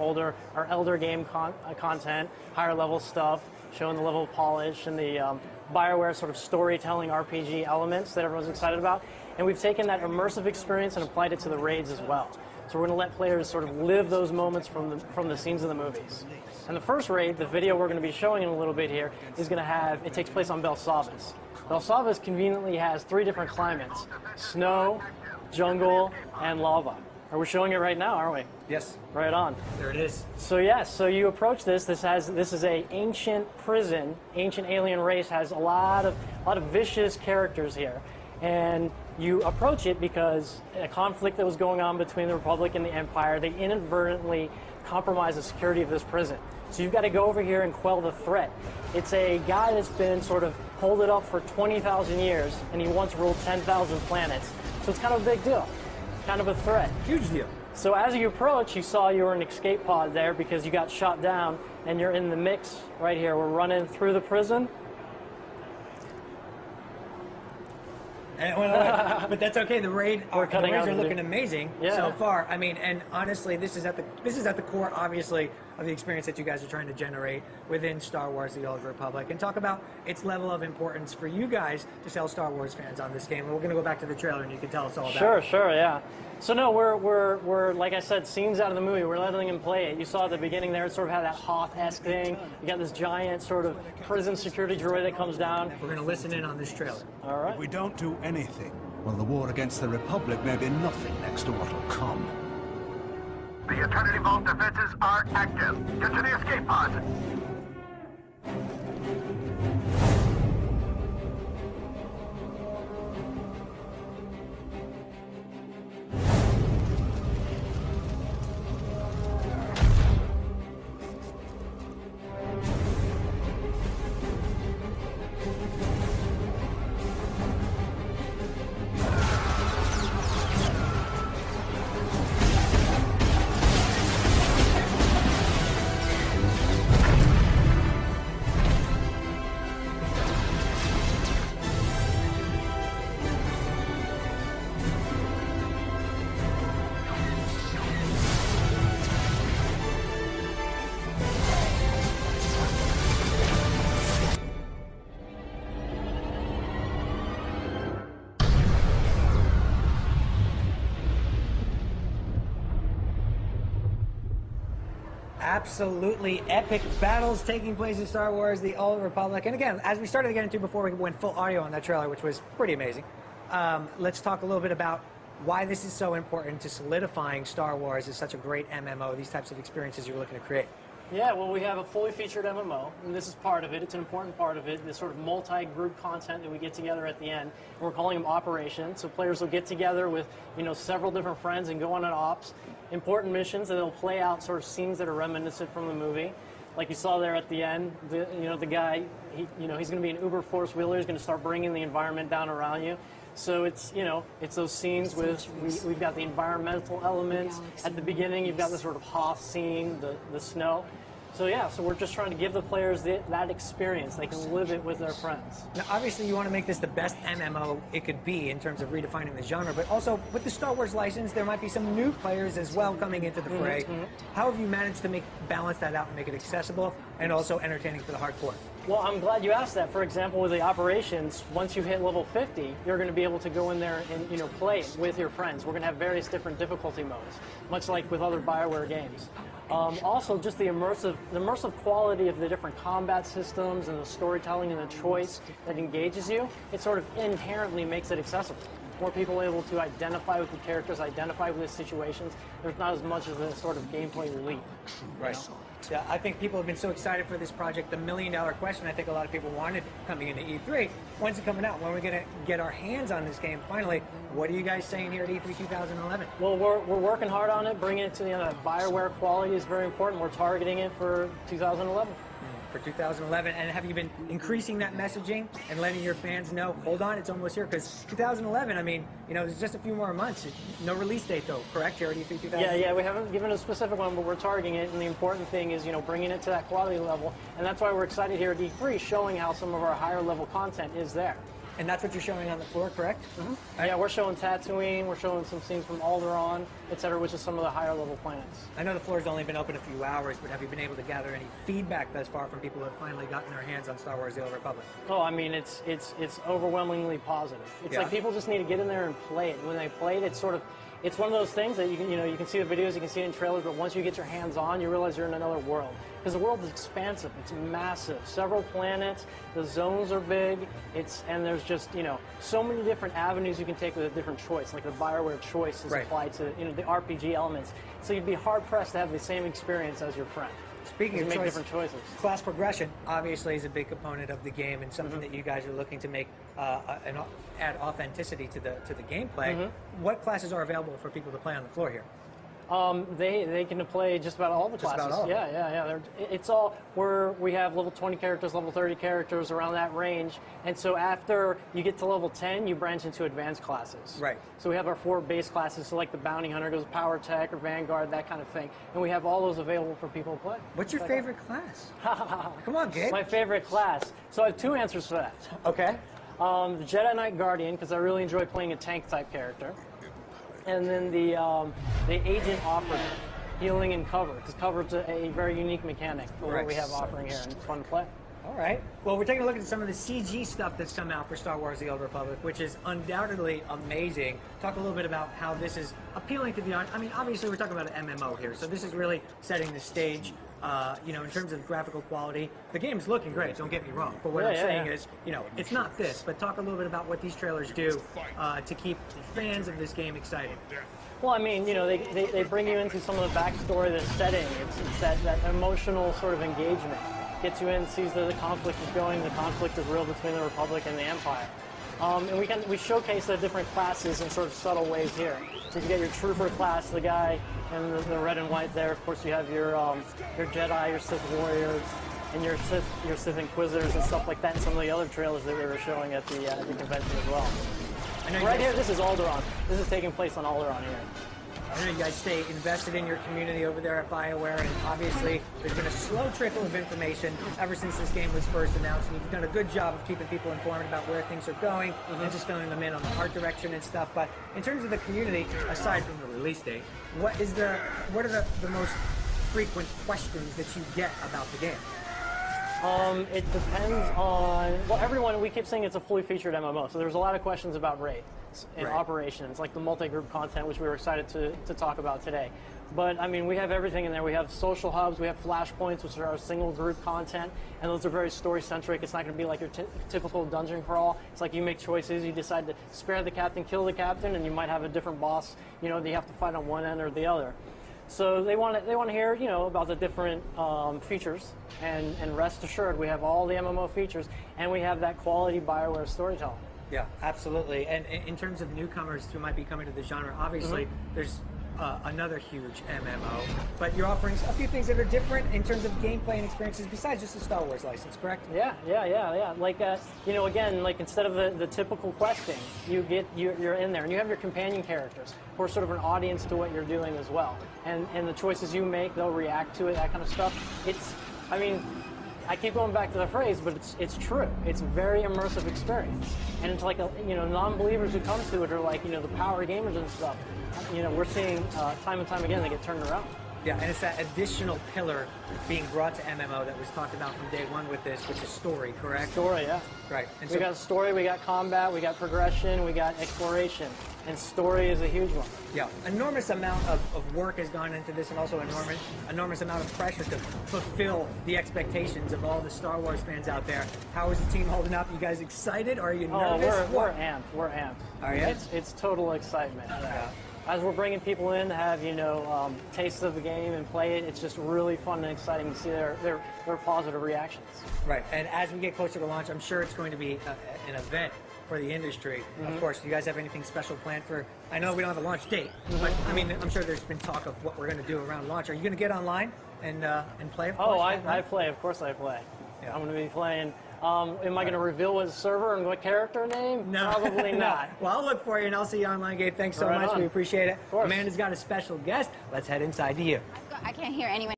our elder game content, higher level stuff, showing the level of polish and the BioWare sort of storytelling RPG elements that everyone's excited about. And we've taken that immersive experience and applied it to the raids as well. So we're going to let players sort of live those moments from the scenes of the movies. And the first raid, the video we're going to be showing in a little bit here, is going to have, it takes place on Belsavis. Belsavis conveniently has 3 different climates: snow, jungle, and lava. Are we showing it right now, aren't we? Yes. Right on. There it is. So yes, so you approach this. This is a ancient prison. Ancient alien race has a lot of vicious characters here, and you approach it because a conflict that was going on between the Republic and the Empire, they inadvertently compromised the security of this prison. So you've got to go over here and quell the threat. It's a guy that's been sort of holding up for 20,000 years, and he once ruled 10,000 planets. So it's kind of a big deal, kind of a threat. Huge deal. So as you approach, you saw you were in an escape pod there because you got shot down, and you're in the mix right here. We're running through the prison. But that's okay. The raids are looking amazing so far. I mean, and honestly, this is at the core, obviously, of the experience that you guys are trying to generate within Star Wars: The Old Republic, and talk about its level of importance for you guys to sell Star Wars fans on this game. And we're going to go back to the trailer, and you can tell us all about it. Sure, yeah. So no, we're like I said, scenes out of the movie. We're letting them play it. You saw at the beginning there, it sort of had that Hoth-esque thing. You got this giant sort of prison security droid that comes down. We're going to listen in on this trailer. All right. If we don't do anything, well, the war against the Republic may be nothing next to what'll come. The Eternity Vault defenses are active. Get to the escape pod. Absolutely epic battles taking place in Star Wars: The Old Republic. And again, as we started to get into before we went full audio on that trailer, which was pretty amazing, let's talk a little bit about why this is so important to solidifying Star Wars as such a great MMO, these types of experiences you're looking to create. Yeah, well, we have a fully featured MMO, and this is part of it. It's an important part of it, this sort of multi-group content that we get together at the end. And we're calling them operations, so players will get together with, several different friends and go on an ops, important missions, and they'll play out sort of scenes that are reminiscent from the movie. Like you saw there at the end, the guy, he's going to be an Uber Force wheeler. He's going to start bringing the environment down around you. So it's, it's those scenes with, we've got the environmental elements. At the beginning, you've got the sort of Hoth scene, the snow. So yeah, so we're just trying to give the players that experience. They can live it with their friends. Now, obviously, you want to make this the best MMO it could be in terms of redefining the genre, but also with the Star Wars license, there might be some new players as well coming into the fray. How have you managed to balance that out and make it accessible and also entertaining for the hardcore? Well, I'm glad you asked that. For example, with the operations, once you hit level 50, you're going to be able to go in there and play with your friends. We're going to have various different difficulty modes, much like with other BioWare games. Also, just the immersive quality of the different combat systems and the storytelling and the choice that engages you, it sort of inherently makes it accessible. More people are able to identify with the characters, identify with the situations. There's not as much of a sort of gameplay leap. Right. Yeah, I think people have been so excited for this project. The million-dollar question I think a lot of people wanted coming into E3. When's it coming out? When are we going to get our hands on this game finally? What are you guys saying here at E3 2011? Well, we're working hard on it, bringing it to the BioWare quality is very important. We're targeting it for 2011. For 2011, and have you been increasing that messaging and letting your fans know, hold on, it's almost here? Because 2011, I mean, there's just a few more months. No release date, though, correct? Here at E3 2011? Yeah, we haven't given a specific one, but we're targeting it, and the important thing is, bringing it to that quality level, and that's why we're excited here at E3, showing how some of our higher level content is there. And that's what you're showing on the floor, correct? Mm-hmm. Yeah, we're showing Tatooine, we're showing some scenes from Alderaan, etc., which is some of the higher level planets. I know the floor's only been open a few hours, but have you been able to gather any feedback thus far from people who have finally gotten their hands on Star Wars: The Old Republic? Oh, I mean, it's overwhelmingly positive. It's like people just need to get in there and play it. When they play it, it's one of those things that you can see the videos, you can see it in trailers, but once you get your hands on, you realize you're in another world. Because the world is expansive, it's massive, several planets, the zones are big, and there's just, so many different avenues you can take with a different choice, like the BioWare choice is applied to, the RPG elements. So you'd be hard-pressed to have the same experience as your friend. Speaking of make different choices. Class progression obviously is a big component of the game and something that you guys are looking to make add authenticity to the gameplay. What classes are available for people to play on the floor here? They can play just about all the classes. Just about all. Yeah. It's all we have level 20 characters, level 30 characters around that range, and so after you get to level 10, you branch into advanced classes. Right. So we have our 4 base classes, so like the Bounty Hunter goes Power Tech or Vanguard, that kind of thing, and we have all those available for people to play. What's your favorite class? Come on, Gabe. My favorite class. So I have 2 answers for that. Okay. The Jedi Knight Guardian, because I really enjoy playing a tank type character. And then the Agent Operative, healing and cover, because cover is a very unique mechanic for what we have offering here, and it's fun to play. All right. Well, we're taking a look at some of the CG stuff that's come out for Star Wars: The Old Republic, which is undoubtedly amazing. Talk a little bit about how this is appealing to the audience. I mean, obviously, we're talking about an MMO here, so this is really setting the stage. In terms of graphical quality, the game's looking great, don't get me wrong. But what I'm saying is, it's not this, but talk a little bit about what these trailers do to keep fans of this game excited. Well, I mean, they bring you into some of the backstory, the setting. It's that emotional sort of engagement. Gets you in, sees that the conflict is going, the conflict is real between the Republic and the Empire. And we showcase the different classes in sort of subtle ways here. So you get your Trooper class, the guy in the red and white there. Of course, you have your Jedi, your Sith Warriors, and your Sith Inquisitors and stuff like that, and some of the other trailers that we were showing at the convention as well. Right here, this is Alderaan. This is taking place on Alderaan here. I know you guys stay invested in your community over there at BioWare, and obviously there's been a slow trickle of information ever since this game was first announced, and you've done a good job of keeping people informed about where things are going and just filling them in on the art direction and stuff. But in terms of the community, aside from the release date, what are the most frequent questions that you get about the game? It depends on, we keep saying it's a fully featured MMO, so there's a lot of questions about raids and operations, like the multi-group content, which we were excited to talk about today. But, I mean, we have everything in there. We have social hubs, we have flashpoints, which are our single group content, and those are very story-centric. It's not going to be like your typical dungeon crawl. It's like you make choices, you decide to spare the captain, kill the captain, and you might have a different boss, that you have to fight on one end or the other. So they want to hear, about the different features, and rest assured, we have all the MMO features, and we have that quality BioWare storytelling. Yeah, absolutely. And in terms of newcomers who might be coming to the genre, obviously there's another huge MMO, but you're offering a few things that are different in terms of gameplay and experiences besides just the Star Wars license, correct? Yeah. Like, again, like instead of the typical questing, you're in there, and you have your companion characters who are sort of an audience to what you're doing as well. And the choices you make, they'll react to it, that kind of stuff. I keep going back to the phrase, but it's true. It's a very immersive experience, and it's like non-believers who come to it are like the power gamers and stuff. We're seeing time and time again they get turned around. Yeah, and it's that additional pillar being brought to MMO that was talked about from day one with this, which is story, correct? Story, yeah. Right. And we got story, we got combat, we got progression, we got exploration, and story is a huge one. Yeah, enormous amount of work has gone into this, and also enormous amount of pressure to fulfill the expectations of all the Star Wars fans out there. How is the team holding up? You guys excited? Or are you nervous? We're amped. We're amped. Are you? It's total excitement. Yeah. As we're bringing people in to have tastes of the game and play it, it's just really fun and exciting to see their positive reactions. Right, and as we get closer to launch, I'm sure it's going to be an event for the industry. Of course, do you guys have anything special planned for? I know we don't have a launch date, but I mean, I'm sure there's been talk of what we're going to do around launch. Are you going to get online and play? Of course, I play. Of course, I play. Yeah. I'm going to be playing. Am I going to reveal what server and what character name? No. Probably not. Well, I'll look for you, and I'll see you online, Gabe. Thanks so much. We appreciate it. Amanda's got a special guest. Let's head inside to you. I can't hear anyone.